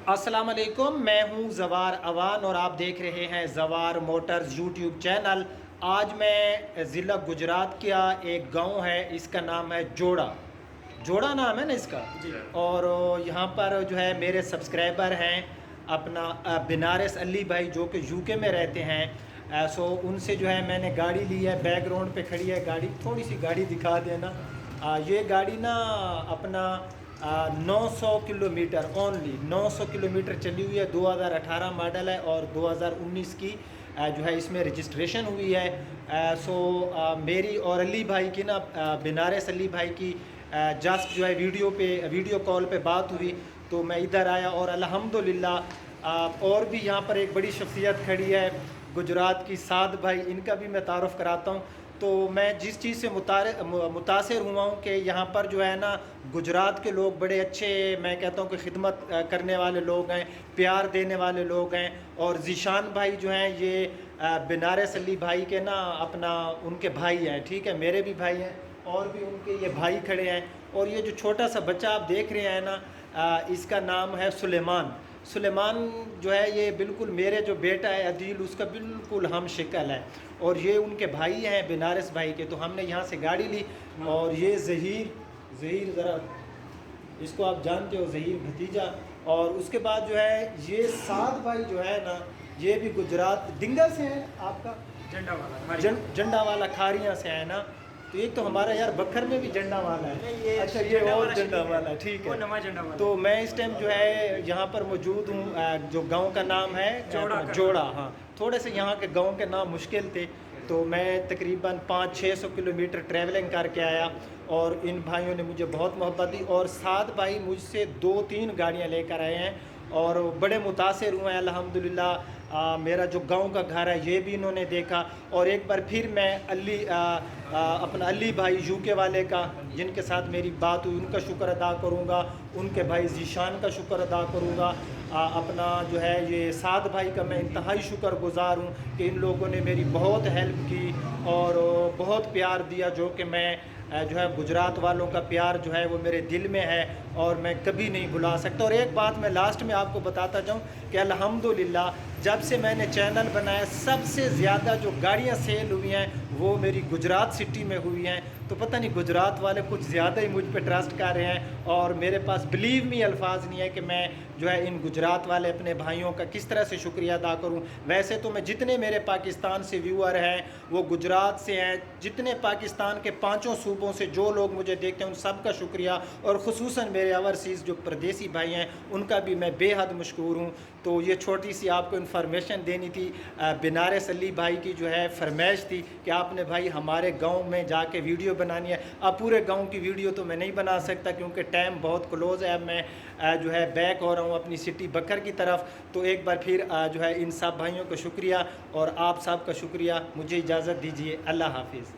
अस्सलाम वालेकुम, मैं हूं जवार अवान और आप देख रहे हैं जवार मोटर्स यूट्यूब चैनल। आज मैं ज़िला गुजरात का एक गांव है, इसका नाम है जोड़ा। जोड़ा नाम है ना इसका जी। और यहाँ पर जो है मेरे सब्सक्राइबर हैं अपना बनारस अली भाई जो कि यूके में रहते हैं। सो उनसे जो है मैंने गाड़ी ली है, बैकग्राउंड पे खड़ी है गाड़ी, थोड़ी सी गाड़ी दिखा देना। ये गाड़ी ना अपना 900 किलोमीटर ओनली 900 किलोमीटर चली हुई है। 2018 मॉडल है और 2019 की जो है इसमें रजिस्ट्रेशन हुई है। सो मेरी और अली भाई की ना बनारस अली भाई की जस्ट जो है वीडियो कॉल पे बात हुई तो मैं इधर आया और अल्हम्दुलिल्लाह और भी यहाँ पर एक बड़ी शख्सियत खड़ी है गुजरात की, साद भाई, इनका भी मैं तारुफ़ कराता हूँ। तो मैं जिस चीज़ से मुतासिर हुआ हूँ कि यहाँ पर जो है ना गुजरात के लोग बड़े अच्छे, मैं कहता हूँ कि खिदमत करने वाले लोग हैं, प्यार देने वाले लोग हैं। और ज़ीशान भाई जो हैं ये बनारस अली भाई के ना अपना उनके भाई हैं, ठीक है, मेरे भी भाई हैं और भी उनके ये भाई खड़े हैं। और ये जो छोटा सा बच्चा आप देख रहे हैं ना इसका नाम है सुलेमान। सुलेमान जो है ये बिल्कुल मेरे जो बेटा है अदील उसका बिल्कुल हम शिकल है और ये उनके भाई हैं बनारस भाई के। तो हमने यहाँ से गाड़ी ली और ये ज़हीर ज़रा इसको आप जानते हो, ज़हीर भतीजा। और उसके बाद जो है ये साद भाई जो है ना ये भी गुजरात दिंगा से है, आपका झंडा वाला खारियाँ से है ना। तो एक तो हमारा यार बखर में भी झंडा वाला है, ये अच्छा ये और झंडा वाला, ठीक है। तो मैं इस टाइम जो है यहाँ पर मौजूद हूँ, जो गांव का नाम है जोड़ा। हाँ, थोड़े से यहाँ के गांव के नाम मुश्किल थे तो मैं तकरीबन 500-600 किलोमीटर ट्रैवलिंग करके आया और इन भाइयों ने मुझे बहुत मोहब्बत दी। और सात भाई मुझसे 2-3 गाड़ियाँ लेकर आए हैं और बड़े मुतासिर हुए हैं अल्हम्दुलिल्लाह। मेरा जो गांव का घर है ये भी इन्होंने देखा। और एक बार फिर मैं अपना अली भाई यूके वाले का जिनके साथ मेरी बात हुई उनका शुक्र अदा करूँगा, उनके भाई ज़ीशान का शुक्र अदा करूँगा। अपना जो है ये साद भाई का मैं इंतहाई शुक्रगुज़ार हूँ कि इन लोगों ने मेरी बहुत हेल्प की और बहुत प्यार दिया, जो कि मैं जो है गुजरात वालों का प्यार जो है वो मेरे दिल में है और मैं कभी नहीं भुला सकता। और एक बात मैं लास्ट में आपको बताता जाऊँ कि अल्हम्दुलिल्लाह जब से मैंने चैनल बनाया सबसे ज़्यादा जो गाड़ियाँ सेल हुई हैं वो मेरी गुजरात सिटी में हुई हैं। तो पता नहीं गुजरात वाले कुछ ज़्यादा ही मुझ पे ट्रस्ट कर रहे हैं और मेरे पास बिलीव मी अल्फाज नहीं है कि मैं जो है इन गुजरात वाले अपने भाइयों का किस तरह से शुक्रिया अदा करूं। वैसे तो मैं जितने मेरे पाकिस्तान से व्यूअर हैं वो गुजरात से हैं, जितने पाकिस्तान के 5 सूबों से जो लोग मुझे देखते हैं उन सब का शुक्रिया और ख़ुसूसन मेरे ओवरसीज़ जो परदेसी भाई हैं उनका भी मैं बेहद मशकूर हूँ। तो ये छोटी सी आपको इन्फॉर्मेशन देनी थी। बनारस अली भाई की जो है फरमाइश थी कि आपने भाई हमारे गांव में जाके वीडियो बनानी है। अब पूरे गांव की वीडियो तो मैं नहीं बना सकता क्योंकि टाइम बहुत क्लोज़ है। अब मैं जो है बैक हो रहा हूँ अपनी सिटी बकर की तरफ। तो एक बार फिर जो है इन सब भाइयों का शुक्रिया और आप सब का शुक्रिया। मुझे इजाज़त दीजिए, अल्लाह हाफिज़।